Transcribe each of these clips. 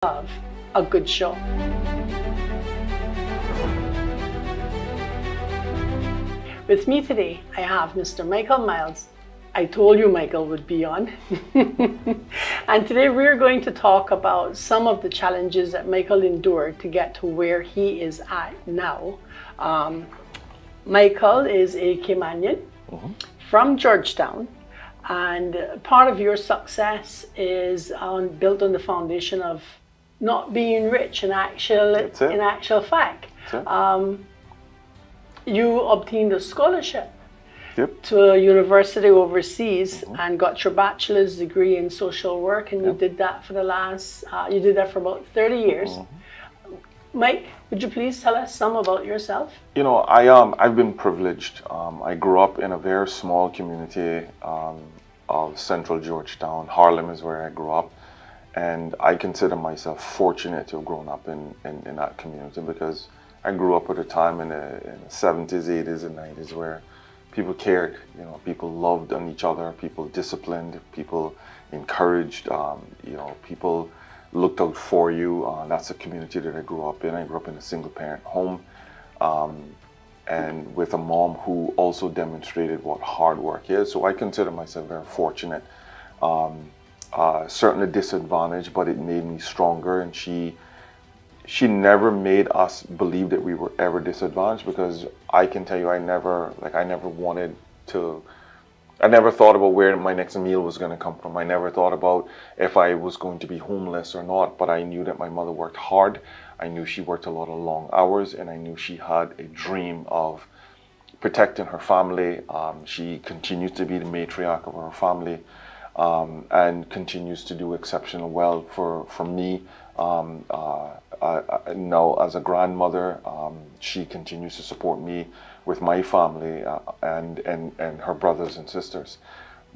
of a good show. With me today, I have Mr. Michael Myles. I told you Michael would be on. And today we're going to talk about some of the challenges that Michael endured to get to where he is at now. Michael is a Caymanian from Georgetown, and part of your success is built on the foundation of not being rich in actual fact. You obtained a scholarship to a university overseas and got your bachelor's degree in social work, and you did that for about 30 years. Mike, would you please tell us some about yourself? You know, I've been privileged. I grew up in a very small community of central Georgetown. Harlem is where I grew up, and I consider myself fortunate to have grown up in that community, because I grew up at a time in the 70s, 80s, and 90s where people cared. You know, people loved on each other, people disciplined, people encouraged, you know, people looked out for you. That's the community that I grew up in. I grew up in a single parent home, and with a mom who also demonstrated what hard work is. So I consider myself very fortunate. Certainly disadvantaged, but it made me stronger, and she never made us believe that we were ever disadvantaged, because I can tell you I never thought about where my next meal was going to come from. I never thought about if I was going to be homeless or not, but I knew that my mother worked hard. I knew she worked a lot of long hours, and I knew she had a dream of protecting her family. She continues to be the matriarch of her family, and continues to do exceptional well for me. Now as a grandmother, she continues to support me with my family and her brothers and sisters.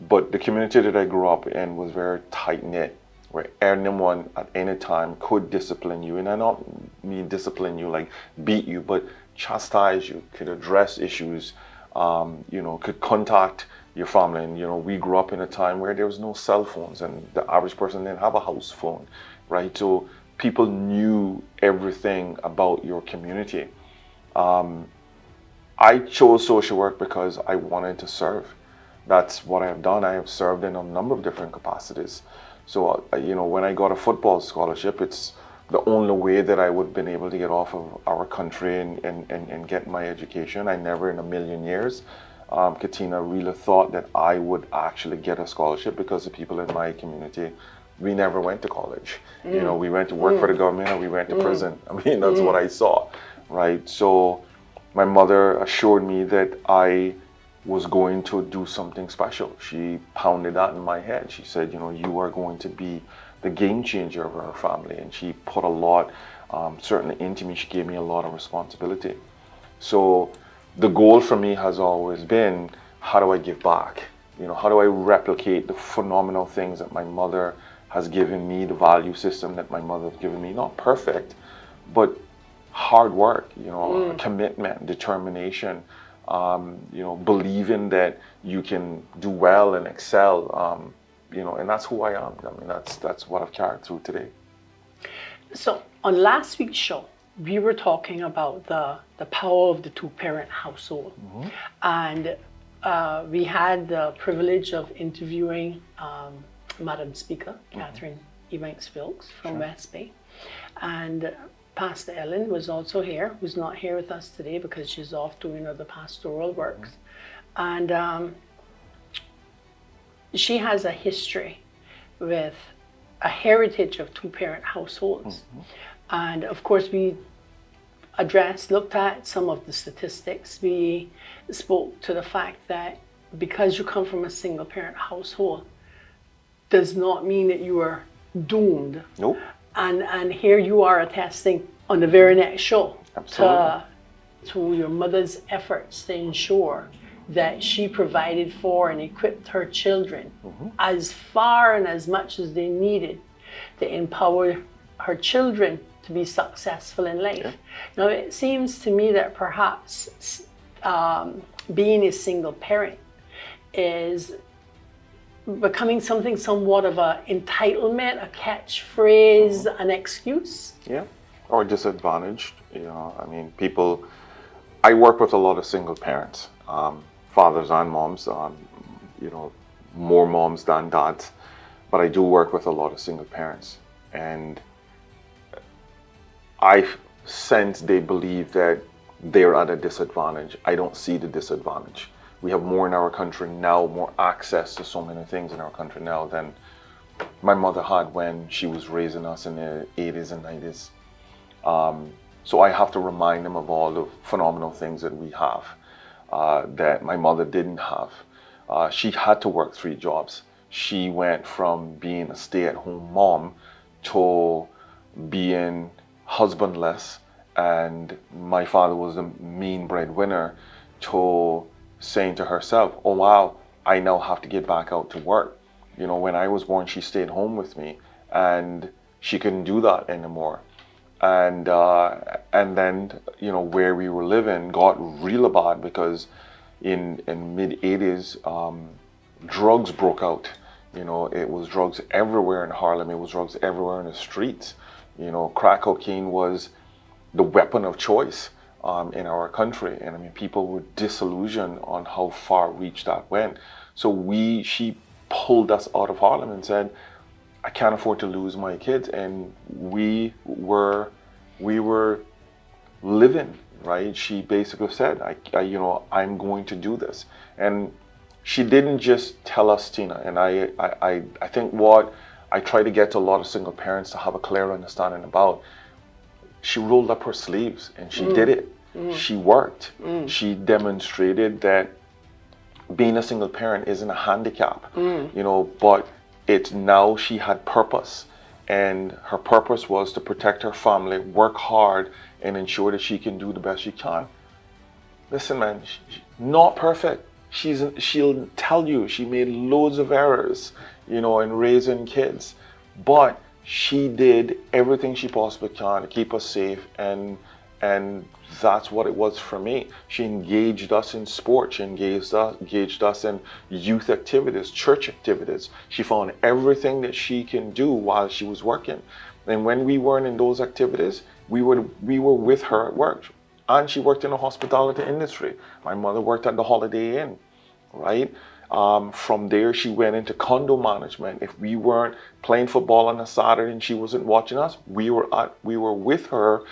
But the community that I grew up in was very tight-knit, where anyone at any time could discipline you. And I don't mean discipline you like beat you, but chastise you, could address issues, you know, could contact your family. And, you know, we grew up in a time where there was no cell phones, and the average person didn't have a house phone, right? So people knew everything about your community. I chose social work because I wanted to serve. That's what I have done. I have served in a number of different capacities. So, you know, when I got a football scholarship, it's the only way that I would have been able to get off of our country and get my education. I never in a million years, Katina, really thought that I would actually get a scholarship, because the people in my community, we never went to college. You know, we went to work for the government, or we went to prison. I mean, that's what I saw, right? So my mother assured me that I was going to do something special. She pounded that in my head. She said, you know, you are going to be the game changer of our family. And she put a lot, certainly into me. She gave me a lot of responsibility. So the goal for me has always been, how do I give back? You know, how do I replicate the phenomenal things that my mother has given me, the value system that my mother has given me? Not perfect, but hard work, you know, commitment, determination, you know, believing that you can do well and excel, you know, and that's who I am. I mean, that's what I've carried through today. So on last week's show, we were talking about the power of the two-parent household. And we had the privilege of interviewing Madam Speaker, Catherine Ebanks-Wilkes from West Bay. And Pastor Ellen was also here, who's not here with us today because she's off doing other pastoral works. And she has a history with a heritage of two-parent households. And of course, we looked at some of the statistics. We spoke to the fact that because you come from a single-parent household does not mean that you are doomed. Nope. And here you are attesting on the very next show to your mother's efforts to ensure that she provided for and equipped her children as far and as much as they needed to empower her children to be successful in life. Now, it seems to me that perhaps being a single parent is becoming something somewhat of a entitlement, a catchphrase, an excuse? Yeah, or disadvantaged. I mean, people. I work with a lot of single parents, fathers and moms. More moms than dads, but I do work with a lot of single parents, and I sense they believe that they're at a disadvantage. I don't see the disadvantage. We have more in our country now, more access to so many things in our country now than my mother had when she was raising us in the 80s and 90s. So I have to remind them of all the phenomenal things that we have that my mother didn't have. She had to work 3 jobs. She went from being a stay-at-home mom to being husbandless, and my father was the main breadwinner, to saying to herself, oh wow, I now have to get back out to work. When I was born, she stayed home with me, and she couldn't do that anymore. And then, where we were living got real bad because in mid-80s, drugs broke out. It was drugs everywhere in Harlem. It was drugs everywhere in the streets. Crack cocaine was the weapon of choice in our country. And I mean, people were disillusioned on how far reach that went. So she pulled us out of Harlem and said, I can't afford to lose my kids. And we were living, right? She basically said, I'm going to do this. And she didn't just tell us, Tina, and I think what I try to get to a lot of single parents to have a clear understanding about, she rolled up her sleeves and she did it. She worked. She demonstrated that being a single parent isn't a handicap, but it's now she had purpose. And her purpose was to protect her family, work hard, and ensure that she can do the best she can. Listen, man, not perfect. She'll tell you she made loads of errors, in raising kids. But she did everything she possibly can to keep us safe, and that's what it was for me. She engaged us in sports. She engaged us in youth activities, church activities. She found everything that she can do while she was working. And when we weren't in those activities, we were with her at work. And she worked in the hospitality industry. My mother worked at the Holiday Inn, right? From there, she went into condo management. If we weren't playing football on a Saturday and she wasn't watching us, we were with her,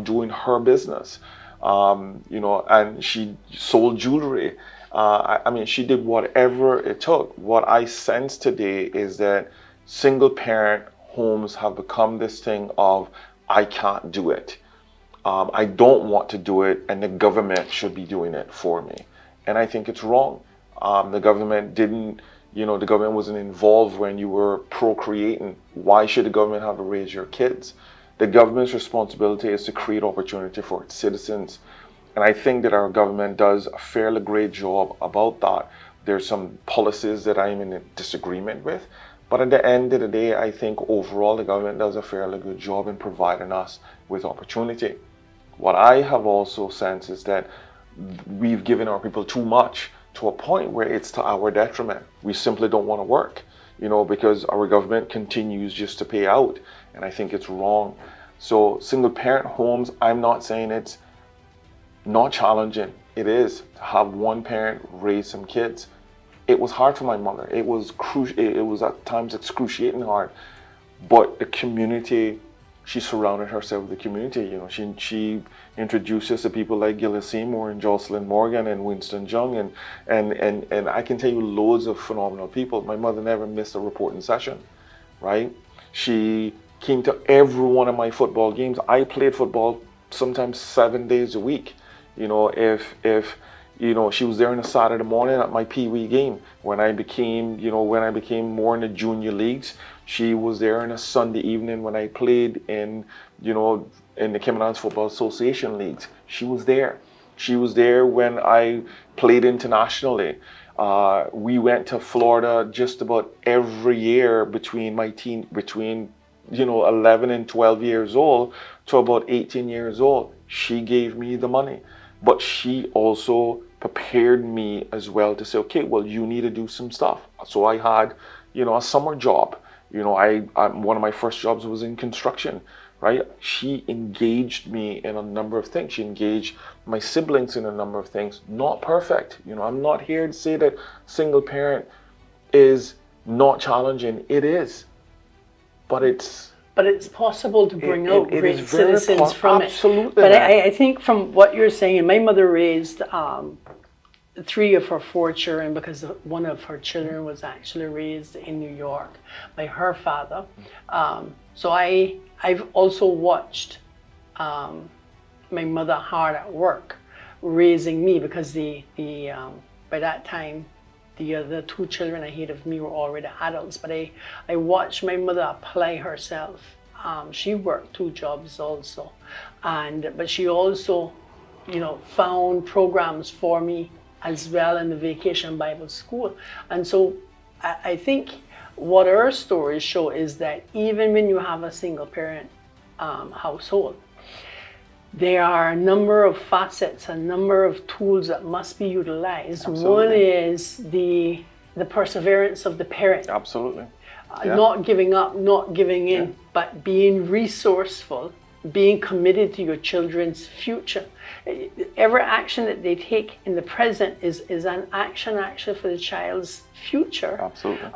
doing her business, and she sold jewelry. I mean, she did whatever it took. What I sense today is that single parent homes have become this thing of, I can't do it. I don't want to do it, and the government should be doing it for me. And I think it's wrong. The government the government wasn't involved when you were procreating. Why should the government have to raise your kids? The government's responsibility is to create opportunity for its citizens. And I think that our government does a fairly great job about that. There's some policies that I'm in a disagreement with. But at the end of the day, I think overall the government does a fairly good job in providing us with opportunity. What I have also sensed is that we've given our people too much to a point where it's to our detriment. We simply don't want to work, because our government continues just to pay out. And I think it's wrong. So single parent homes, I'm not saying it's not challenging. It is to have one parent raise some kids. It was hard for my mother. It was it was at times excruciating hard. But the community, she surrounded herself with the community. She introduced us to people like Gillis Seymour and Jocelyn Morgan and Winston Jung, and I can tell you loads of phenomenal people. My mother never missed a reporting session, right? She came to every one of my football games. I played football sometimes 7 days a week. If she was there on a Saturday morning at my Pee Wee game. When I became more in the junior leagues, she was there on a Sunday evening when I played in the Caymanian Football Association leagues. She was there. She was there when I played internationally. We went to Florida just about every year between 11 and 12 years old to about 18 years old. She gave me the money, but she also prepared me as well to say, okay, well, you need to do some stuff. So I had, a summer job. One of my first jobs was in construction, right? She engaged me in a number of things. She engaged my siblings in a number of things. Not perfect. I'm not here to say that single parent is not challenging. It is, but it's possible to bring out it great is very citizens from absolutely, it. But man. I think from what you're saying, and my mother raised 3 of her 4 children, because one of her children was actually raised in New York by her father. So I've also watched my mother hard at work raising me, because by that time the other 2 children ahead of me were already adults. But I watched my mother apply herself. She worked 2 jobs also, but she also found programs for me as well in the Vacation Bible School. And so I think what our stories show is that even when you have a single parent household, there are a number of facets, a number of tools that must be utilized. Absolutely. One is the perseverance of the parent. Absolutely. Not giving up, not giving in, but being resourceful, being committed to your children's future. Every action that they take in the present is an action actually for the child's future. Absolutely.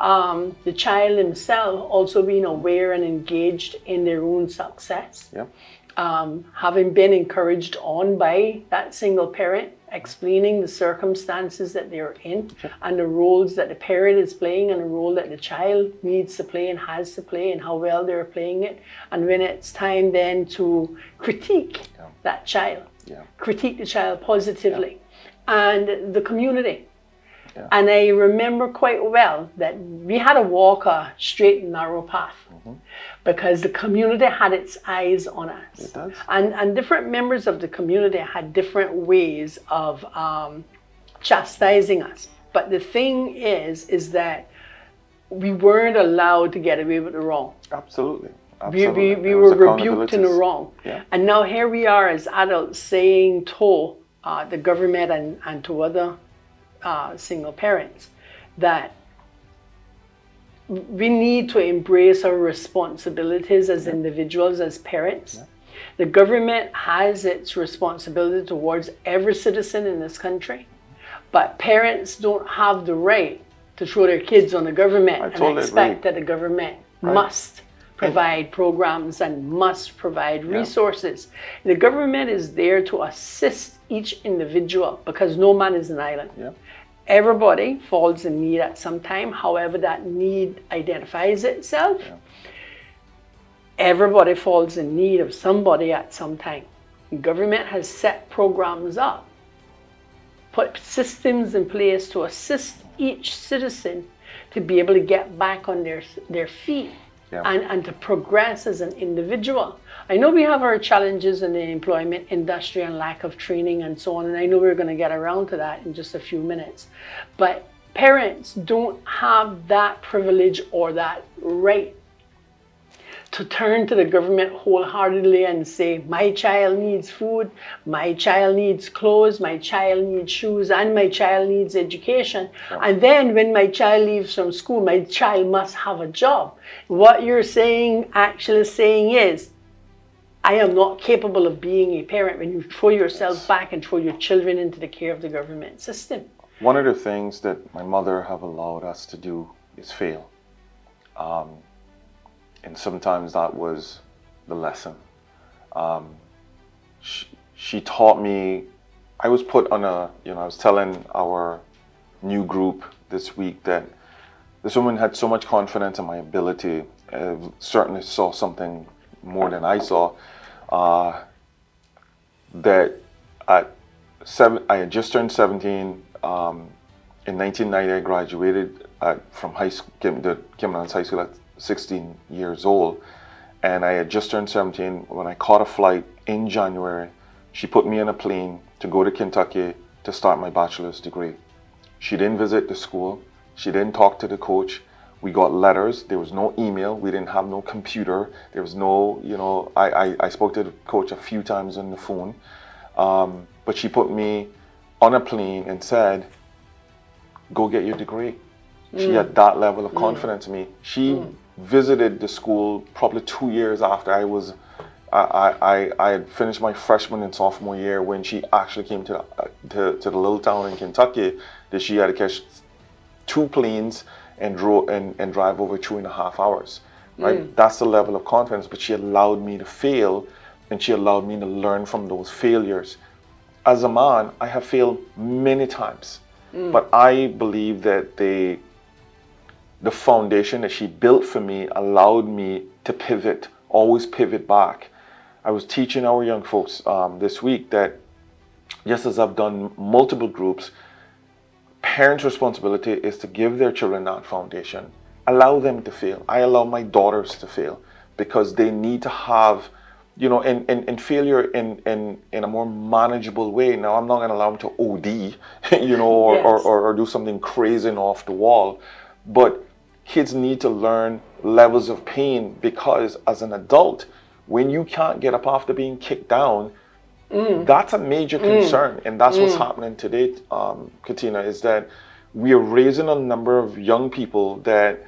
The child himself also being aware and engaged in their own success. Yeah. Having been encouraged on by that single parent, explaining the circumstances that they're in and the roles that the parent is playing and the role that the child needs to play and has to play and how well they're playing it. And when it's time then to critique that child, critique the child positively, and the community. Yeah. And I remember quite well that we had to walk a straight and narrow path because the community had its eyes on us. It does. And different members of the community had different ways of chastising us. But the thing is that we weren't allowed to get away with the wrong. Absolutely. We were rebuked in the wrong. Yeah. And now here we are as adults saying to the government and to other single parents that we need to embrace our responsibilities as individuals, as parents. Yeah. The government has its responsibility towards every citizen in this country, but parents don't have the right to throw their kids on the government and expect that the government must provide programs and must provide resources. The government is there to assist each individual because no man is an island. Yeah. Everybody falls in need at some time, however that need identifies itself. Yeah. Everybody falls in need of somebody at some time. The government has set programs up, put systems in place to assist each citizen to be able to get back on their feet and to progress as an individual. I know we have our challenges in the employment industry and lack of training and so on, and I know we're going to get around to that in just a few minutes. But parents don't have that privilege or that right to turn to the government wholeheartedly and say, my child needs food, my child needs clothes, my child needs shoes, and my child needs education. And then when my child leaves from school, my child must have a job. What you're actually saying is, I am not capable of being a parent when you throw yourself back and throw your children into the care of the government system. One of the things that my mother have allowed us to do is fail. And sometimes that was the lesson. She taught me, I was put on I was telling our new group this week that this woman had so much confidence in my ability, certainly saw something more than I saw, that I had just turned 17. In 1990, I graduated from high school, the Caymanian High School at 16 years old, and I had just turned 17 when I caught a flight in January. She put me in a plane to go to Kentucky to start my bachelor's degree. She didn't visit the school. She didn't talk to the coach. We got letters. There was no email. We didn't have no computer. There was no, I spoke to the coach a few times on the phone. But she put me on a plane and said, go get your degree. She had that level of confidence in me. She visited the school probably 2 years after I had finished my freshman and sophomore year, when she actually came to the little town in Kentucky that she had to catch 2 planes and drive over 2.5 hours. Right? That's the level of confidence. But she allowed me to fail, and she allowed me to learn from those failures. As a man, I have failed many times, but I believe that the foundation that she built for me allowed me to pivot, always pivot back. I was teaching our young folks this week that, just as I've done multiple groups, parents' responsibility is to give their children that foundation. Allow them to fail. I allow my daughters to fail because they need to have, you know, and failure in a more manageable way. Now, I'm not going to allow them to OD, you know, or do something crazy and off the wall. But kids need to learn levels of pain, because as an adult, when you can't get up after being kicked down, that's a major concern. And that's what's happening today, Katina, is that we are raising a number of young people that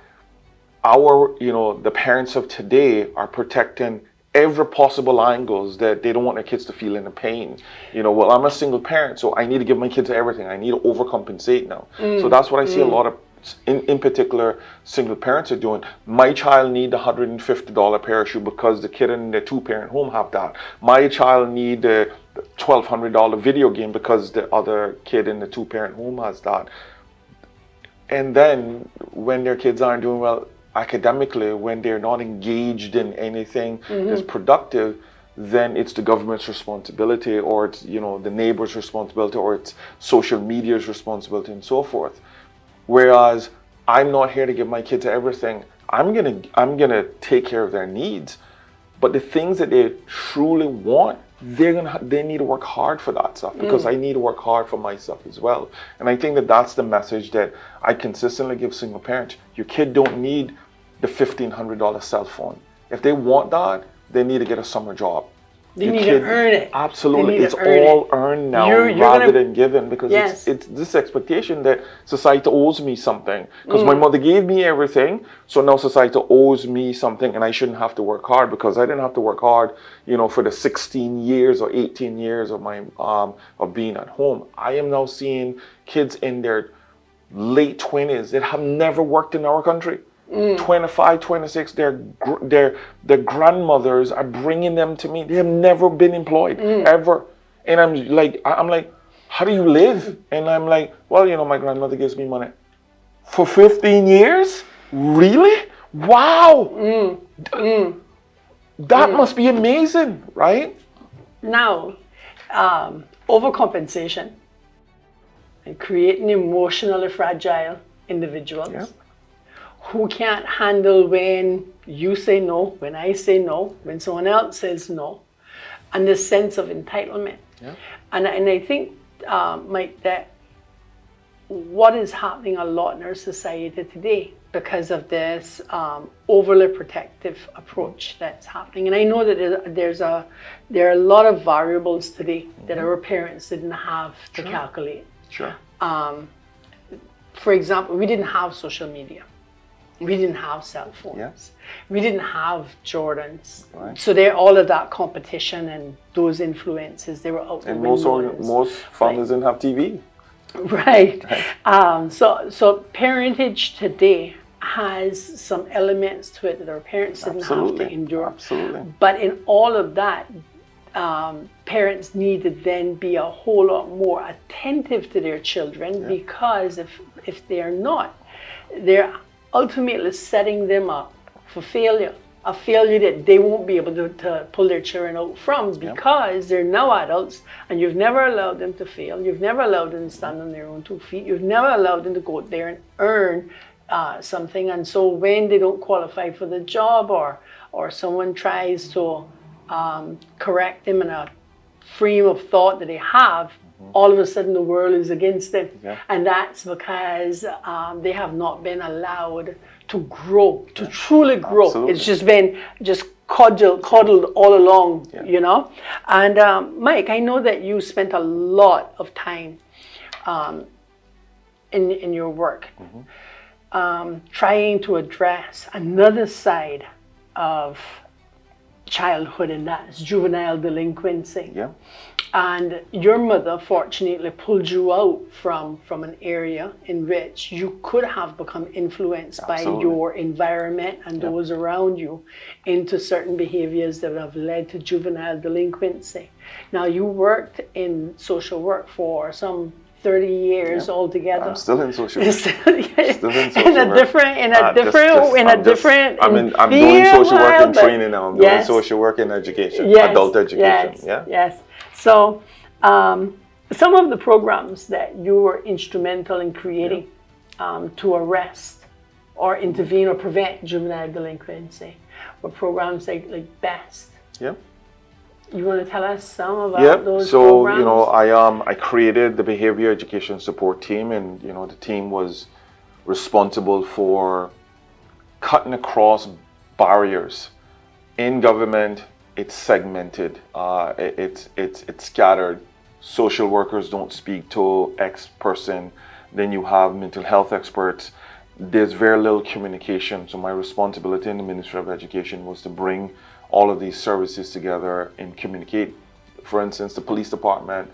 the parents of today are protecting every possible angles that they don't want their kids to feel any pain. You know, well, I'm a single parent, so I need to give my kids everything. I need to overcompensate now. So that's what I see a lot of, in particular, single parents are doing. My child need a $150 parachute because the kid in the 2-parent home have that. My child need a $1,200 video game because the other kid in the 2-parent home has that. And then when their kids aren't doing well academically, when they're not engaged in anything that's productive, then it's the government's responsibility, or it's, you know, the neighbor's responsibility, or it's social media's responsibility, and so forth. Whereas I'm not here to give my kids everything. I'm gonna take care of their needs, but the things that they truly want, they need to work hard for that stuff, because I need to work hard for my stuff as well. And I think that that's the message that I consistently give single parents. Your kid don't need the $1,500 cell phone. If they want that, they need to get a summer job. They need to earn it. Absolutely. It's all earned now rather than given, because it's this expectation that society owes me something. Because my mother gave me everything, so now society owes me something, and I shouldn't have to work hard, because I didn't have to work hard, you know, for the 16 years or 18 years of my of being at home. I am now seeing kids in their late 20s that have never worked in our country. 25, 26, their grandmothers are bringing them to me. They have never been employed, ever. And I'm like, how do you live? And I'm like, well, you know, my grandmother gives me money. For 15 years? Really? Wow! That must be amazing, right? Now, overcompensation and creating emotionally fragile individuals who can't handle when you say no, when I say no, when someone else says no, and the sense of entitlement. And I think, Mike, that what is happening a lot in our society today, because of this overly protective approach that's happening. And I know that there are a lot of variables today that our parents didn't have to calculate. For example, we didn't have social media. We didn't have cell phones. We didn't have Jordans. So all of that competition and those influences, they were out the window. And most families didn't have TV. So parentage today has some elements to it that our parents didn't have to endure. But in all of that, parents need to then be a whole lot more attentive to their children, because if they're not, they're ultimately setting them up for failure, a failure that they won't be able to pull their children out from, because they're now adults, and you've never allowed them to fail. You've never allowed them to stand on their own 2 feet. You've never allowed them to go out there and earn something. And so when they don't qualify for the job, or someone tries to correct them in a frame of thought that they have, all of a sudden the world is against them. And that's because they have not been allowed to grow, to truly grow. It's just been coddled all along, you know. And Mike, I know that you spent a lot of time in your work, trying to address another side of childhood, and that's juvenile delinquency. Yeah. And your mother fortunately pulled you out from an area in which you could have become influenced Absolutely. by your environment and those around you into certain behaviors that have led to juvenile delinquency. Now, you worked in social work for some 30 years altogether. I'm still in social work. Still in social in a work. different, I'm doing social work and training now. I'm doing social work and education, adult education. Yes. So, some of the programs that you were instrumental in creating to arrest or intervene or prevent juvenile delinquency were programs like BEST. Yeah. You want to tell us some about those so programs? you know, I created the behavior education support team, and you know, the team was responsible for cutting across barriers in government. It's segmented, it's scattered. Social workers don't speak to X person, then you have mental health experts. There's very little communication. So my responsibility in the Ministry of Education was to bring all of these services together and communicate. For instance, the police department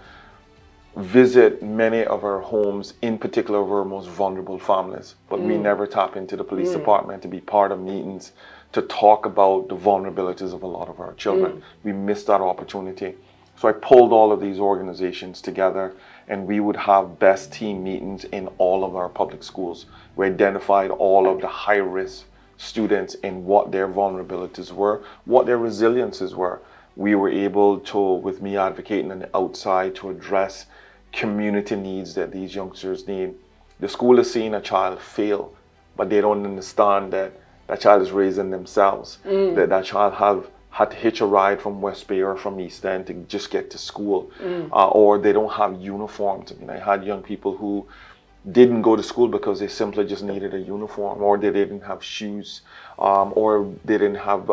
visit many of our homes, in particular of our most vulnerable families, but we never tap into the police department to be part of meetings to talk about the vulnerabilities of a lot of our children. We missed that opportunity. So I pulled all of these organizations together, and we would have BEST team meetings in all of our public schools. We identified all of the high-risk students and what their vulnerabilities were, what their resiliences were. We were able to, with me advocating on the outside, to address community needs that these youngsters need. The school is seeing a child fail, but they don't understand that that child is raising themselves, that child had to hitch a ride from West Bay or from East End to just get to school, or they don't have uniforms. I mean, I had young people who didn't go to school because they simply just needed a uniform, or they didn't have shoes, or they didn't have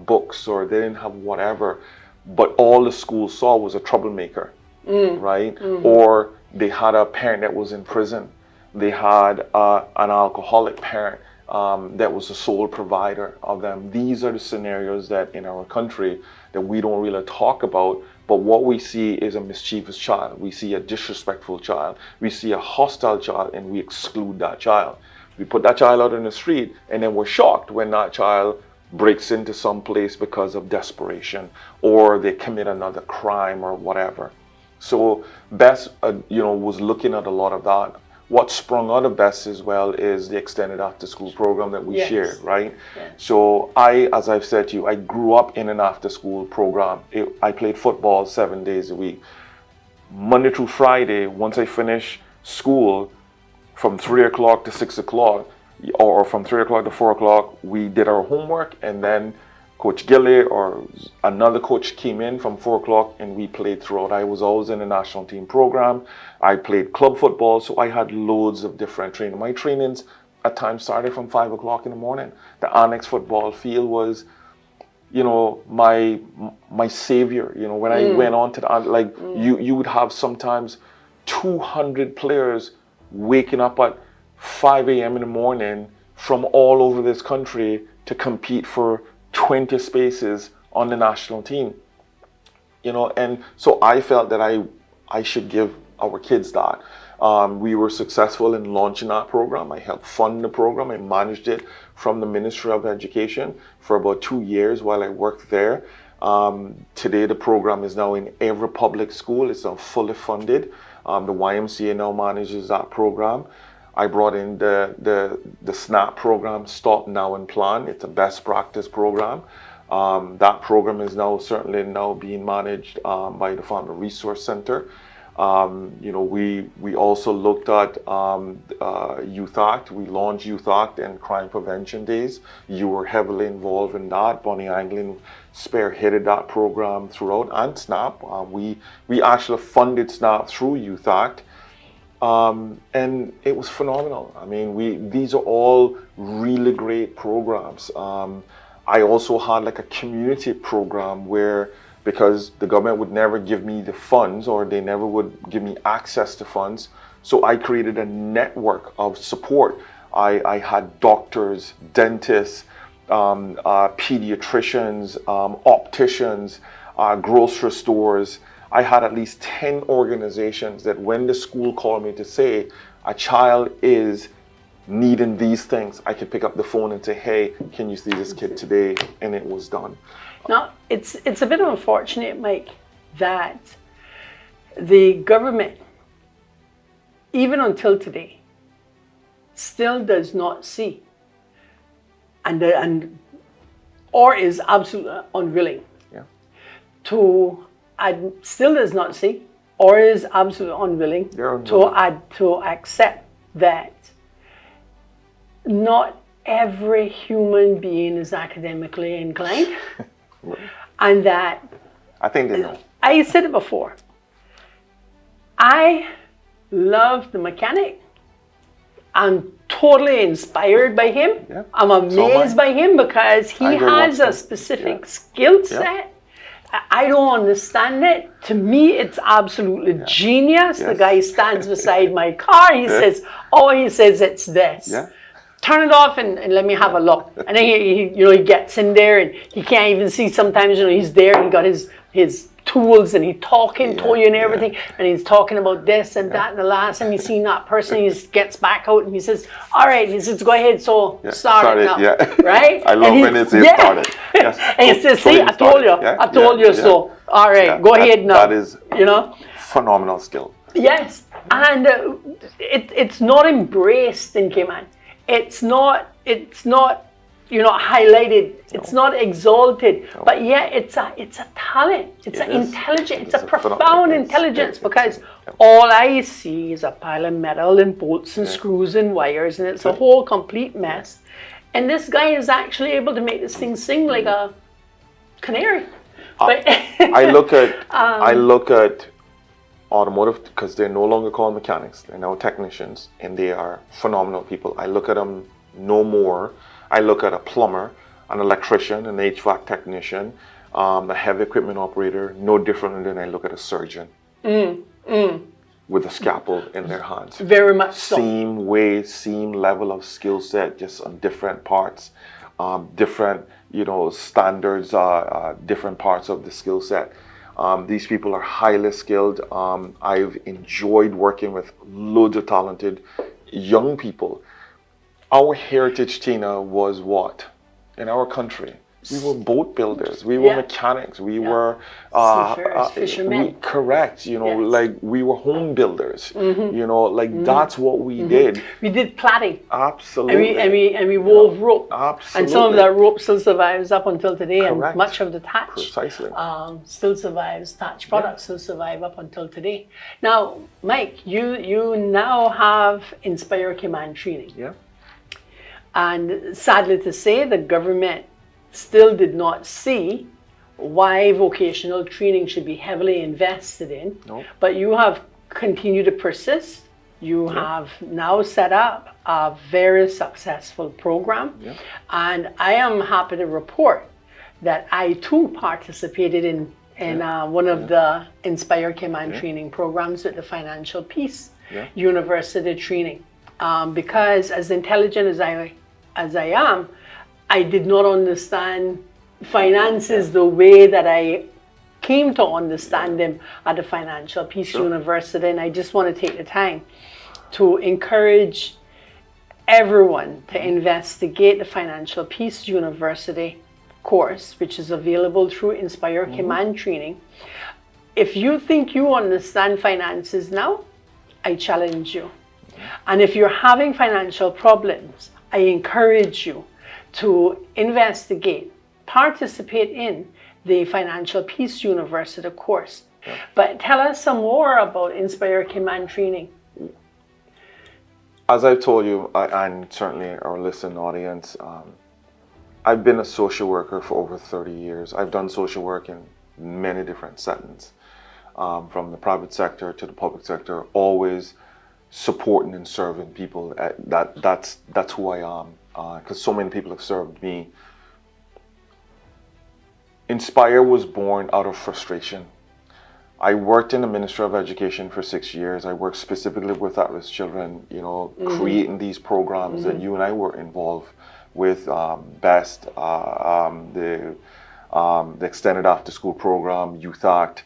books, or they didn't have whatever. But all the school saw was a troublemaker, right? Or they had a parent that was in prison. They had an alcoholic parent that was the sole provider of them. These are the scenarios that in our country that we don't really talk about, but what we see is a mischievous child. We see a disrespectful child. We see a hostile child, and we exclude that child. We put that child out in the street, and then we're shocked when that child breaks into some place because of desperation, or they commit another crime or whatever. So BEST, was looking at a lot of that. What sprung out of BEST as well is the extended after school program that we shared, right? Yes. So as I've said to you, I grew up in an after school program. I played football 7 days a week. Monday through Friday, once I finished school, from 3 o'clock to 6 o'clock, or from 3 o'clock to 4 o'clock, we did our homework, and then Coach Gilly or another coach came in from 4 o'clock, and we played throughout. I was always in the national team program. I played club football, so I had loads of different training. My trainings at times started from 5 o'clock in the morning. The annex football field was, my savior. When I went on to the, you would have sometimes 200 players waking up at 5 a.m. in the morning from all over this country to compete for 20 spaces on the national team, and so I felt that I should give our kids that. We were successful in launching that program. I helped fund the program. I managed it from the Ministry of Education for about 2 years while I worked there. Today the program is now in every public school. It's now fully funded. The YMCA now manages that program. I brought in the SNAP program, Stop Now and Plan. It's a best practice program. That program is now certainly being managed by the Family Resource Center. We also looked at Youth Act. We launched Youth Act and Crime Prevention Days. You were heavily involved in that. Bonnie Anglin spearheaded that program throughout, and SNAP. We actually funded SNAP through Youth Act. And it was phenomenal. I mean, these are all really great programs. I also had like a community program where because the government would never give me the funds, or they never would give me access to funds. So I created a network of support. I had doctors, dentists, pediatricians, opticians, grocery stores. I had at least 10 organizations that when the school called me to say a child is needing these things, I could pick up the phone and say, hey, can you see this kid today? And it was done. Now, it's a bit unfortunate, Mike, that the government, even until today, still does not see or is absolutely unwilling still does not see or is absolutely unwilling to accept that not every human being is academically inclined. And that, I think they know. I said it before, I love the mechanic. I'm totally inspired by him. Yeah. I'm amazed by him because he has a specific skill set. I don't understand it. To me, it's absolutely genius. The guy stands beside my car. He says, it's this. Yeah. Turn it off and let me have a look. And then he gets in there and he can't even see sometimes, he's there and he got his tools and he's talking to you and everything. And he's talking about this and that. And the last time he's seen that person, he gets back out and he says, all right, he says, go ahead, so start it now. Yeah. Right? I love when it says start it. Yes. And he says, see, I told you so. All right, go ahead now. That is phenomenal skill. Yes. And it's not embraced in Cayman. It's not highlighted. It's not exalted. But yet it's a talent. It's an intelligence. It's a profound intelligence because all I see is a pile of metal and bolts and screws and wires, and it's a whole complete mess. And this guy is actually able to make this thing sing like a canary. But I look at automotive, because they're no longer called mechanics, they're now technicians, and they are phenomenal people. I look at them no more. I look at a plumber, an electrician, an HVAC technician, a heavy equipment operator, no different than I look at a surgeon with a scalpel in their hands. Very much so. Same way, same level of skill set, just on different parts, different standards, different parts of the skill set. These people are highly skilled. I've enjoyed working with loads of talented young people. Our heritage, Tina, was what? In our country, we were boat builders, we were mechanics, we were fishermen. Correct. Like we were home builders. That's what we did. We did plaiting. Absolutely. And we wove rope. Absolutely. And some of that rope still survives up until today. Correct. And much of the thatch still survives. Thatch products still survive up until today. Now, Mike, you now have Inspire Cayman Training. Yeah. And sadly to say, the government still did not see why vocational training should be heavily invested in. Nope. But you have continued to persist. You have now set up a very successful program. Yeah. And I am happy to report that I too participated in one of the Inspire Cayman Training programs with the Financial Peace University Training. Because as intelligent as I am, I did not understand finances the way that I came to understand them at the Financial Peace University. And I just want to take the time to encourage everyone to investigate the Financial Peace University course, which is available through Inspire Cayman Training. If you think you understand finances now, I challenge you. And if you're having financial problems, I encourage you to investigate, participate in the Financial Peace University course. Yeah. But tell us some more about Inspire Cayman Training. As I've told you, and certainly our listening audience, I've been a social worker for over 30 years. I've done social work in many different settings, from the private sector to the public sector, always supporting and serving people. That's who I am, because so many people have served me. Inspire was born out of frustration. I worked in the Ministry of Education for 6 years. I worked specifically with at-risk children, you know, creating these programs that you and I were involved with, BEST, the Extended After School Program, Youth Act.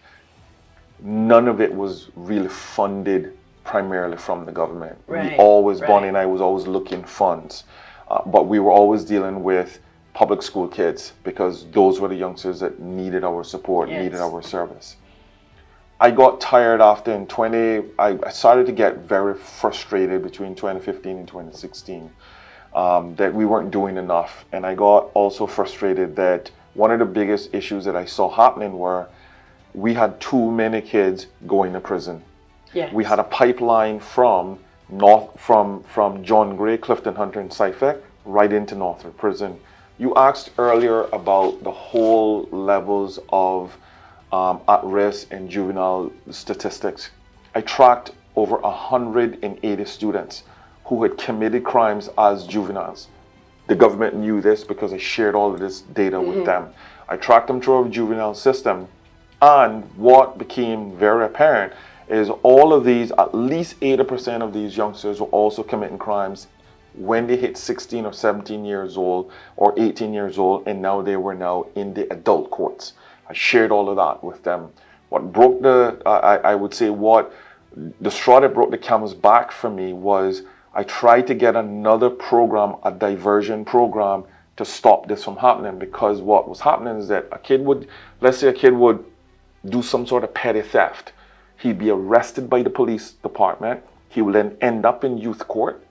None of it was really funded primarily from the government. Right, We always, right. Bonnie and I was always looking funds, but we were always dealing with public school kids because those were the youngsters that needed our support, Yes. needed our service. I got tired after I started to get very frustrated between 2015 and 2016 that we weren't doing enough. And I got also frustrated that one of the biggest issues that I saw happening were we had too many kids going to prison. Yes. We had a pipeline from John Gray, Clifton Hunter, and Suffolk right into Northwood Prison. You asked earlier about the whole levels of at-risk and juvenile statistics. I tracked over 180 students who had committed crimes as juveniles. The government knew this because I shared all of this data with them. I tracked them through our juvenile system, and what became very apparent is all of these, at least 80% of these youngsters were also committing crimes when they hit 16 or 17 years old or 18 years old, and now they were now in the adult courts. I shared all of that with them. What broke I would say what the straw that broke the camel's back for me was I tried to get another program, a diversion program, to stop this from happening, because what was happening is that let's say a kid would do some sort of petty theft. He'd be arrested by the police department. He will then end up in youth court.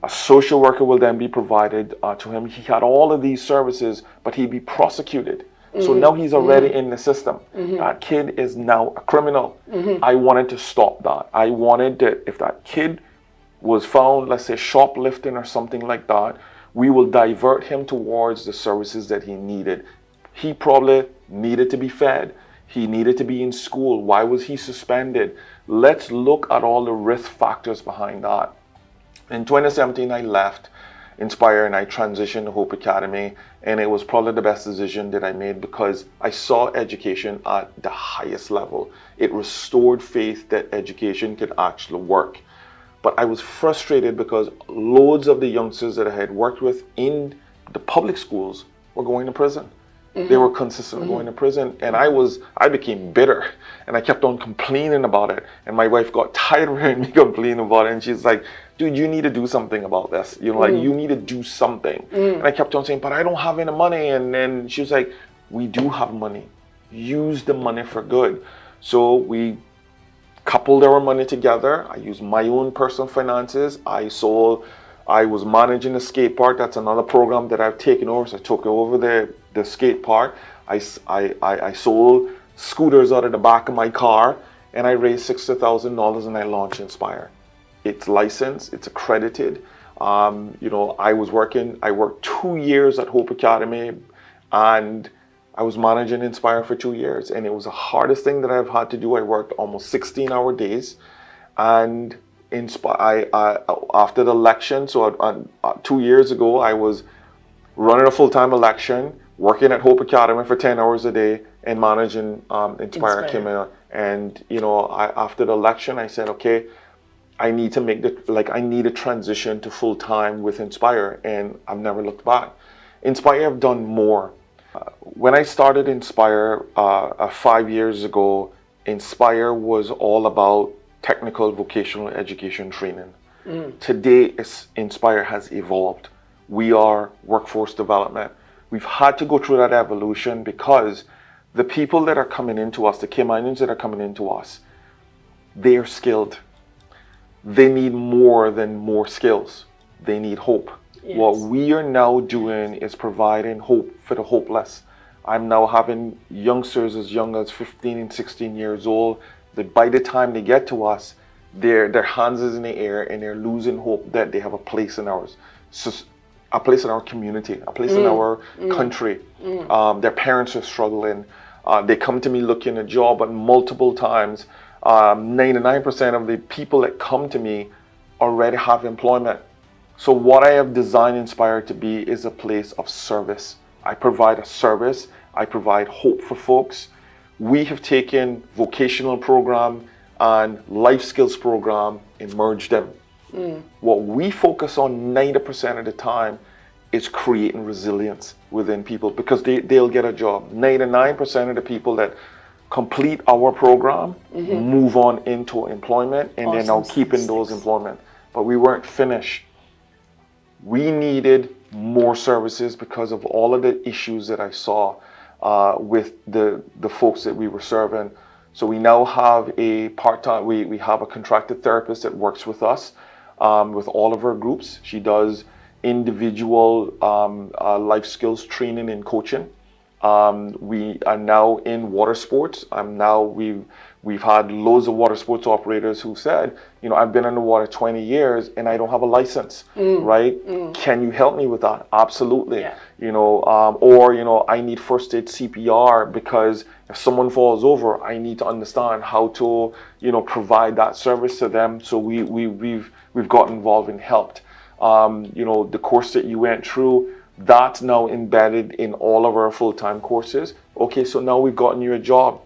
A social worker will then be provided to him. He had all of these services, but he'd be prosecuted. So now he's already in the system. That kid is now a criminal. I wanted to stop that. I wanted that if that kid was found, let's say, shoplifting or something like that, we will divert him towards the services that he needed. He probably needed to be fed. He needed to be in school. Why was he suspended? Let's look at all the risk factors behind that. In 2017, I left Inspire and I transitioned to Hope Academy, and it was probably the best decision that I made because I saw education at the highest level. It restored faith that education could actually work. But I was frustrated because loads of the youngsters that I had worked with in the public schools were going to prison. They were consistently going to prison, and I became bitter, and I kept on complaining about it. And my wife got tired of hearing me complain about it, and she's like, "Dude, you need to do something about this. You know, like you need to do something." And I kept on saying, "But I don't have any money." And then she was like, "We do have money. Use the money for good." So we coupled our money together. I used my own personal finances. I was managing the skate park. That's another program that I've taken over. So I took over the skate park. I sold scooters out of the back of my car, and I raised $60,000 and I launched Inspire. It's licensed, it's accredited. I worked 2 years at Hope Academy, and I was managing Inspire for 2 years, and it was the hardest thing that I've had to do. I worked almost 16-hour days, and after the election, so 2 years ago, I was running a full-time election, working at Hope Academy for 10 hours a day, and managing Inspire Cayman. And after the election, I said, okay, I need to transition to full-time with Inspire, and I've never looked back. Inspire have done more. When I started Inspire 5 years ago, Inspire was all about technical vocational education training. Today, Inspire has evolved. We are workforce development. We've had to go through that evolution because the people that are coming into us, the Caymanians that are coming into us, they are skilled. They need more than more skills. They need hope. Yes. What we are now doing is providing hope for the hopeless. I'm now having youngsters as young as 15 and 16 years old that by the time they get to us, their hands is in the air and they're losing hope that they have a place in ours. So, a place in our community, a place in our country. Their parents are struggling. They come to me looking a job, but multiple times, 99% of the people that come to me already have employment. So what I have designed Inspire to be is a place of service. I provide a service. I provide hope for folks. We have taken vocational program and life skills program and merged them. What we focus on 90% of the time is creating resilience within people, because they'll get a job. 99% of the people that complete our program move on into employment, and they're now keeping those employment. But we weren't finished. We needed more services because of all of the issues that I saw with the folks that we were serving. So we now have a part-time, we have a contracted therapist that works with us with all of our groups. She does individual life skills training and coaching. We are now in water sports. We've had loads of water sports operators who said, you know, I've been in the water 20 years and I don't have a license, right? Can you help me with that? Absolutely. Yeah. You know, or, you know, I need first aid CPR because if someone falls over, I need to understand how to, you know, provide that service to them. So we've got involved and helped. You know, the course that you went through, that's now embedded in all of our full-time courses. Okay, so now we've gotten you a job,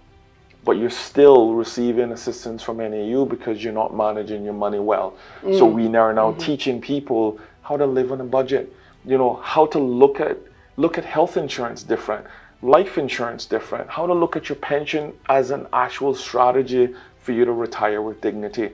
but you're still receiving assistance from NAU because you're not managing your money well. So we are now teaching people how to live on a budget, you know, how to look at health insurance different, life insurance different, how to look at your pension as an actual strategy for you to retire with dignity.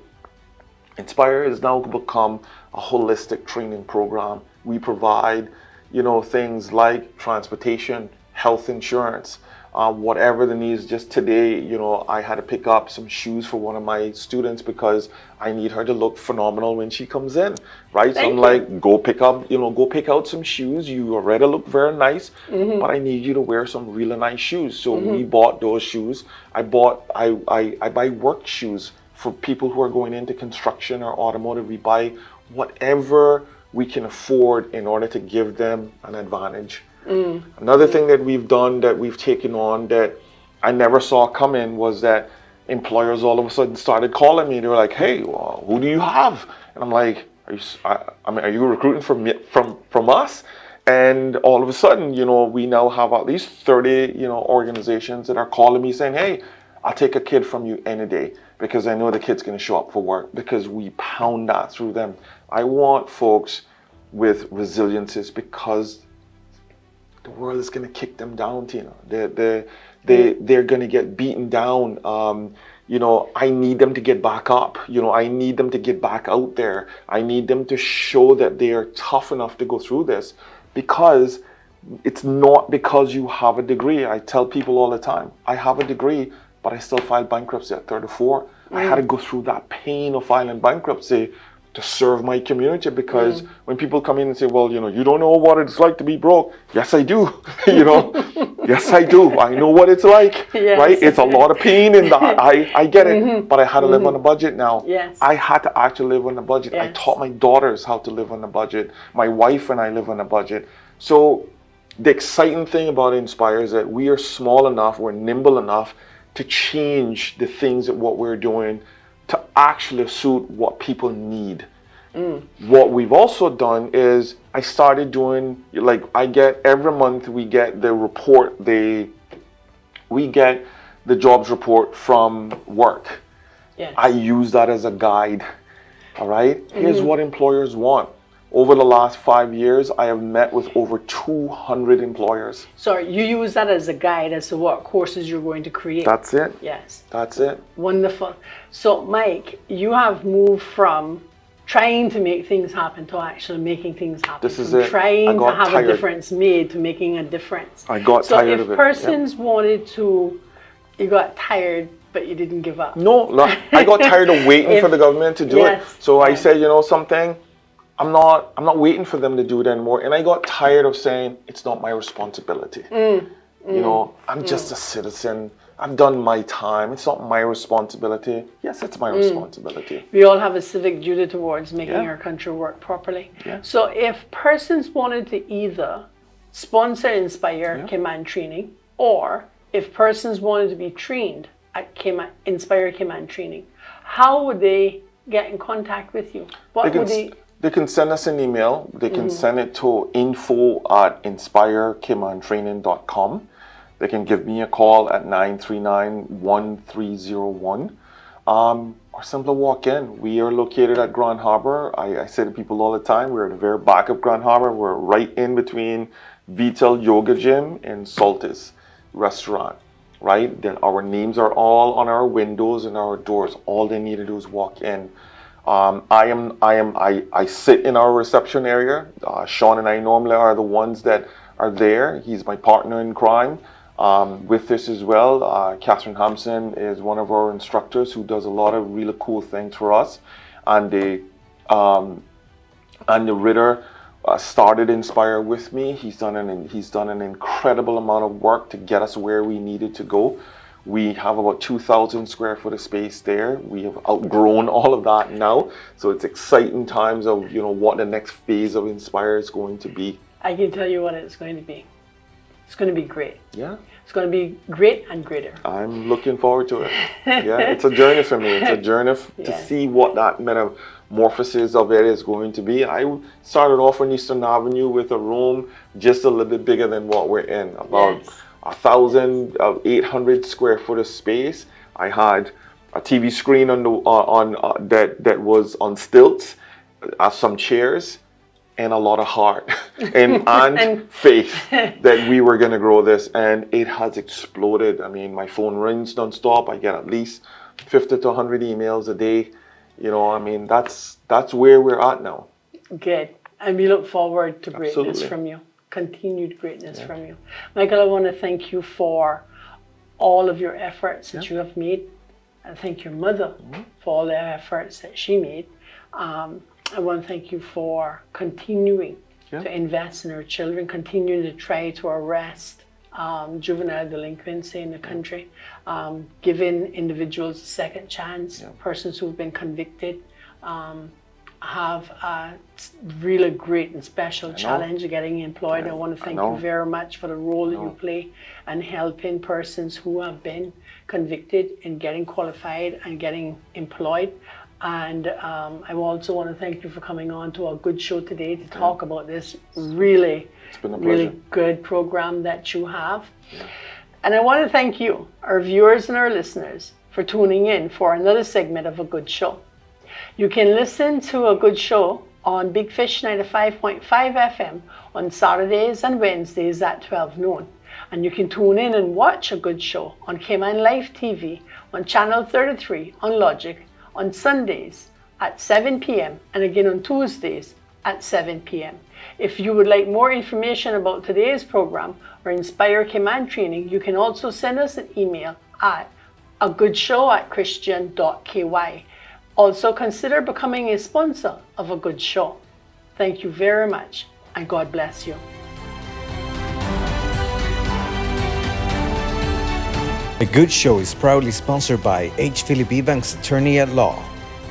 Inspire has now become a holistic training program. We provide, you know, things like transportation, health insurance, whatever the needs. Just today, you know, I had to pick up some shoes for one of my students because I need her to look phenomenal when she comes in, right? So I'm like, go pick out some shoes. You already look very nice, but I need you to wear some really nice shoes. So we bought those shoes. I buy work shoes for people who are going into construction or automotive. We buy whatever we can afford in order to give them an advantage. Another thing that we've done, that we've taken on, that I never saw coming, was that employers all of a sudden started calling me. They were like, hey, well, who do you have? And I'm like, are you recruiting from us? And all of a sudden, you know, we now have at least 30, you know, organizations that are calling me saying, hey, I'll take a kid from you any day because I know the kid's going to show up for work, because we pound that through them. I want folks with resiliences because the world is going to kick them down, Tina. They're going to get beaten down. You know, I need them to get back up. You know, I need them to get back out there. I need them to show that they are tough enough to go through this, because it's not because you have a degree. I tell people all the time, I have a degree, but I still filed bankruptcy at 34. I had to go through that pain of filing bankruptcy to serve my community, because when people come in and say, well, you know, you don't know what it's like to be broke. Yes, I do. You know, yes, I do. I know what it's like, right? It's a lot of pain in that. I get it, but I had to live on a budget now. I had to actually live on a budget. I taught my daughters how to live on a budget. My wife and I live on a budget. So the exciting thing about Inspire is that we are small enough, we're nimble enough to change the things that what we're doing to actually suit what people need. What we've also done is I started doing, like, I get every month we get the report, we get the jobs report from work. I use that as a guide. All right, here's what employers want. Over the last 5 years, I have met with over 200 employers. So you use that as a guide as to what courses you're going to create? That's it. Yes. That's it. Wonderful. So Mike, you have moved from trying to make things happen to actually making things happen. This is it. Trying to have a difference made to making a difference. I got tired of it. So if persons wanted to, you got tired, but you didn't give up. No, I got tired of waiting for the government to do it. So I said, you know something? I'm not waiting for them to do it anymore. And I got tired of saying, it's not my responsibility. You know, I'm just a citizen. I've done my time. It's not my responsibility. Yes, it's my responsibility. We all have a civic duty towards making our country work properly. So if persons wanted to either sponsor Inspire Cayman Training, or if persons wanted to be trained at Inspire Cayman Training, how would they get in contact with you? They can send us an email. They can send it to info@inspirecaymantraining.com. they can give me a call at 939-1301. Or simply walk in. We are located at Grand Harbor. I say to people all the time, we're at the very back of Grand Harbor. We're right in between Vital Yoga Gym and Saltis Restaurant, right? Then our names are all on our windows and our doors. All they need to do is walk in. I sit in our reception area. Sean and I normally are the ones that are there. He's my partner in crime. With this as well, Catherine Hampson is one of our instructors who does a lot of really cool things for us. And the Ritter started Inspire with me. He's done an incredible amount of work to get us where we needed to go. We have about 2,000 square foot of space there. We have outgrown all of that now. So it's exciting times of, you know, what the next phase of Inspire is going to be. I can tell you what it's going to be. It's going to be great. Yeah. It's going to be great and greater. I'm looking forward to it. Yeah, it's a journey for me. It's a journey to see what that metamorphosis of it is going to be. I started off on Eastern Avenue with a room just a little bit bigger than what we're in, about 1,800 square foot of space. I had a TV screen on the that was on stilts, some chairs, and a lot of heart and faith that we were going to grow this, and it has exploded. I mean, my phone rings nonstop. I get at least 50 to 100 emails a day. You know, I mean, that's where we're at now. Good. And we look forward to greatness Absolutely. from you, continued greatness from you. Michael, I want to thank you for all of your efforts that you have made. I thank your mother for all the efforts that she made. I want to thank you for continuing to invest in our children, continuing to try to arrest juvenile delinquency in the country, giving individuals a second chance, persons who've been convicted have a really great and special challenge of getting employed. I want to thank you very much for the role that you play in helping persons who have been convicted in getting qualified and getting employed. And I also want to thank you for coming on to our good show today to talk about this really good program that you have. And I want to thank you, our viewers and our listeners, for tuning in for another segment of A Good Show. You can listen to A Good Show on Big Fish 95.5 FM on Saturdays and Wednesdays at 12 noon. And you can tune in and watch A Good Show on Cayman Life TV on Channel 33 on Logic on Sundays at 7 p.m. and again on Tuesdays at 7 p.m. If you would like more information about today's program or Inspire Cayman Training, you can also send us an email at agoodshow@christian.ky. Also consider becoming a sponsor of A Good Show. Thank you very much and God bless you. A Good Show is proudly sponsored by H. Philip Ebanks, Attorney at Law.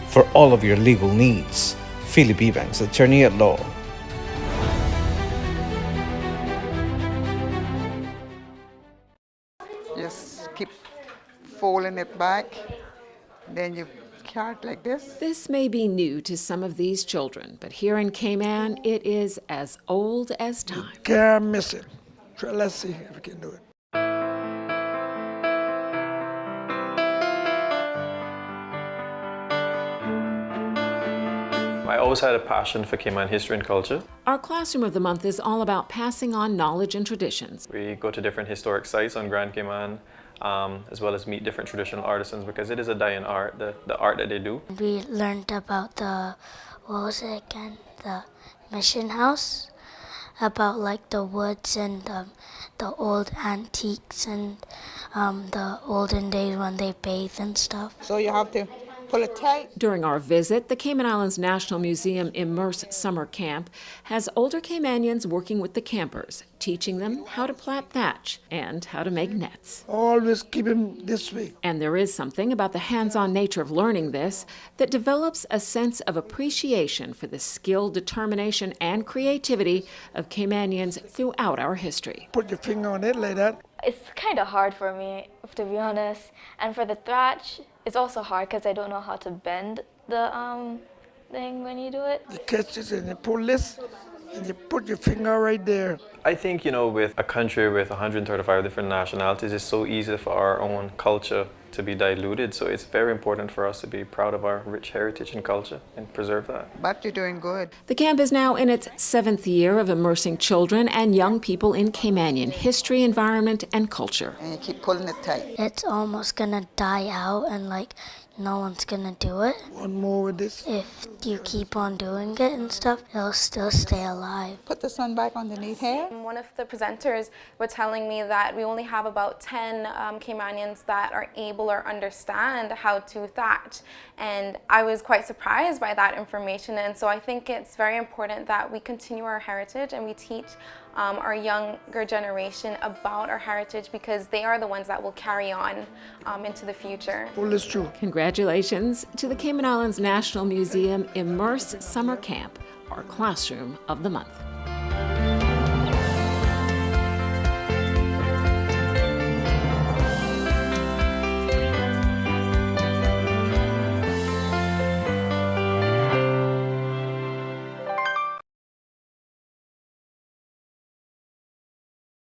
For all of your legal needs, Philip Ebanks, Attorney at Law. Just keep folding it back. Then you cut like this. This may be new to some of these children, but here in Cayman, it is as old as time. Can't miss it. Let's see if we can do it. I always had a passion for Cayman history and culture. Our Classroom of the Month is all about passing on knowledge and traditions. We go to different historic sites on Grand Cayman, as well as meet different traditional artisans, because it is a dying art, the art that they do. We learned about the mission house, about like the woods and the old antiques and the olden days when they bathed and stuff. So you have to pull it tight. During our visit, the Cayman Islands National Museum Immerse Summer Camp has older Caymanians working with the campers, teaching them how to plat thatch and how to make nets. Always keep him this way. And there is something about the hands-on nature of learning this that develops a sense of appreciation for the skill, determination, and creativity of Caymanians throughout our history. Put your finger on it like that. It's kind of hard for me, to be honest. And for the thatch, it's also hard because I don't know how to bend the thing when you do it. You catch this and you pull this, And you put your finger right there. I think, with a country with 135 different nationalities, it's so easy for our own culture to be diluted. So it's very important for us to be proud of our rich heritage and culture and preserve that. But you're doing good. The camp is now in its 7th year of immersing children and young people in Caymanian history, environment, and culture. And you keep pulling it tight. It's almost gonna die out and no one's gonna do it. One more with this. If you keep on doing it and stuff, it'll still stay alive. Put the sun back underneath here. One of the presenters were telling me that we only have about 10 Caymanians that are able or understand how to thatch. And I was quite surprised by that information. And so I think it's very important that we continue our heritage and we teach our younger generation about our heritage, because they are the ones that will carry on into the future. Well, it's true. Congratulations to the Cayman Islands National Museum Immerse Summer Camp, our Classroom of the Month.